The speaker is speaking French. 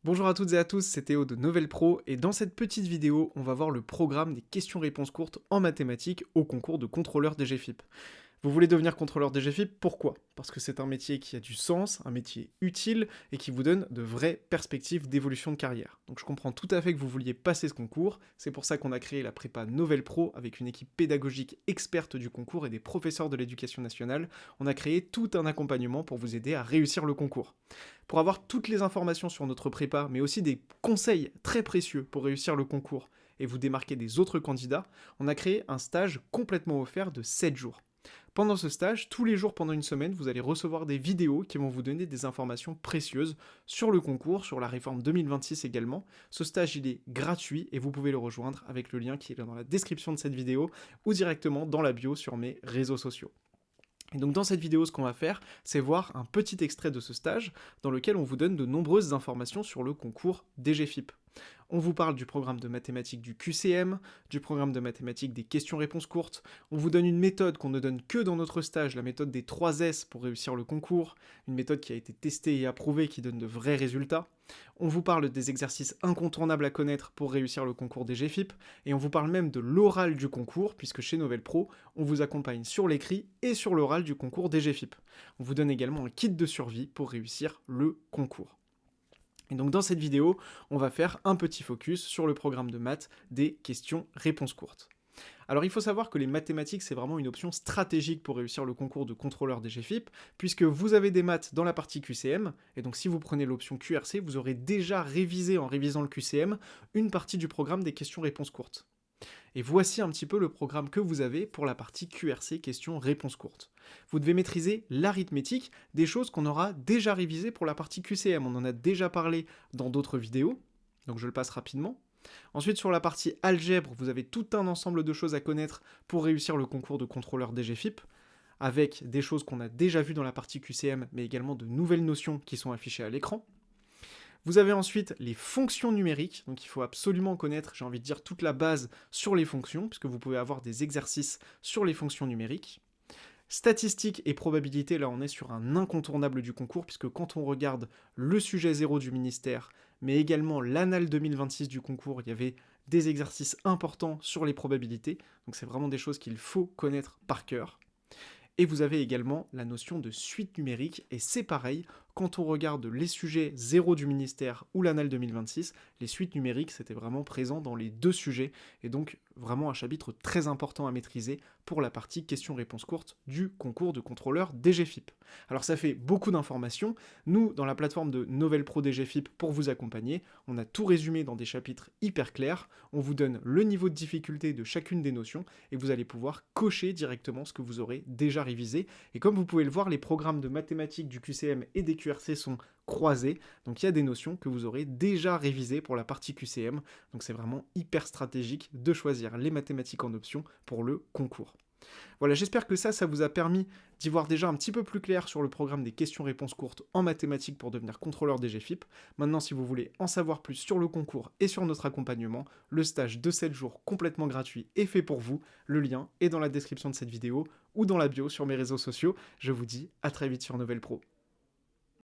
Bonjour à toutes et à tous, c'est Théo de Novel Pro et dans cette petite vidéo, on va voir le programme des questions-réponses courtes en mathématiques au concours de contrôleur DGFiP. Vous voulez devenir contrôleur DGFiP, pourquoi? Parce que c'est un métier qui a du sens, un métier utile et qui vous donne de vraies perspectives d'évolution de carrière. Donc je comprends tout à fait que vous vouliez passer ce concours, c'est pour ça qu'on a créé la prépa Novel Pro avec une équipe pédagogique experte du concours et des professeurs de l'éducation nationale. On a créé tout un accompagnement pour vous aider à réussir le concours. Pour avoir toutes les informations sur notre prépa, mais aussi des conseils très précieux pour réussir le concours et vous démarquer des autres candidats, on a créé un stage complètement offert de 7 jours. Pendant ce stage, tous les jours pendant une semaine, vous allez recevoir des vidéos qui vont vous donner des informations précieuses sur le concours, sur la réforme 2026 également. Ce stage, il est gratuit et vous pouvez le rejoindre avec le lien qui est dans la description de cette vidéo ou directement dans la bio sur mes réseaux sociaux. Et donc dans cette vidéo, ce qu'on va faire, c'est voir un petit extrait de ce stage dans lequel on vous donne de nombreuses informations sur le concours DGFiP. On vous parle du programme de mathématiques du QCM, du programme de mathématiques des questions-réponses courtes, on vous donne une méthode qu'on ne donne que dans notre stage, la méthode des 3 S pour réussir le concours, une méthode qui a été testée et approuvée qui donne de vrais résultats. On vous parle des exercices incontournables à connaître pour réussir le concours des GFIP, et on vous parle même de l'oral du concours, puisque chez Novel Pro, on vous accompagne sur l'écrit et sur l'oral du concours des GFIP. On vous donne également un kit de survie pour réussir le concours. Et donc dans cette vidéo, on va faire un petit focus sur le programme de maths des questions-réponses courtes. Alors il faut savoir que les mathématiques, c'est vraiment une option stratégique pour réussir le concours de contrôleur des GFIP, puisque vous avez des maths dans la partie QCM, et donc si vous prenez l'option QRC, vous aurez déjà révisé en révisant le QCM une partie du programme des questions-réponses courtes. Et voici un petit peu le programme que vous avez pour la partie QRC questions-réponses courtes. Vous devez maîtriser l'arithmétique, des choses qu'on aura déjà révisées pour la partie QCM. On en a déjà parlé dans d'autres vidéos, donc je le passe rapidement. Ensuite, sur la partie algèbre, vous avez tout un ensemble de choses à connaître pour réussir le concours de contrôleur DGFiP, avec des choses qu'on a déjà vues dans la partie QCM, mais également de nouvelles notions qui sont affichées à l'écran. Vous avez ensuite les fonctions numériques, donc il faut absolument connaître, j'ai envie de dire, toute la base sur les fonctions, puisque vous pouvez avoir des exercices sur les fonctions numériques. Statistiques et probabilités, là on est sur un incontournable du concours, puisque quand on regarde le sujet 0 du ministère, mais également l'annale 2026 du concours, il y avait des exercices importants sur les probabilités, donc c'est vraiment des choses qu'il faut connaître par cœur. Et vous avez également la notion de suite numérique, et c'est pareil, quand on regarde les sujets 0 du ministère ou l'annale 2026, les suites numériques, c'était vraiment présent dans les deux sujets, et donc vraiment un chapitre très important à maîtriser pour la partie questions-réponses courtes du concours de contrôleur DGFiP. Alors ça fait beaucoup d'informations, nous, dans la plateforme de Novel Pro DGFiP, pour vous accompagner, on a tout résumé dans des chapitres hyper clairs, on vous donne le niveau de difficulté de chacune des notions, et vous allez pouvoir cocher directement ce que vous aurez déjà révisé, et comme vous pouvez le voir, les programmes de mathématiques du QCM et des QRC sont croisés, donc il y a des notions que vous aurez déjà révisées pour la partie QCM, donc c'est vraiment hyper stratégique de choisir les mathématiques en option pour le concours. Voilà, j'espère que ça vous a permis d'y voir déjà un petit peu plus clair sur le programme des questions-réponses courtes en mathématiques pour devenir contrôleur DGFiP. Maintenant, si vous voulez en savoir plus sur le concours et sur notre accompagnement, le stage de 7 jours complètement gratuit est fait pour vous. Le lien est dans la description de cette vidéo ou dans la bio sur mes réseaux sociaux. Je vous dis à très vite sur Novel Pro.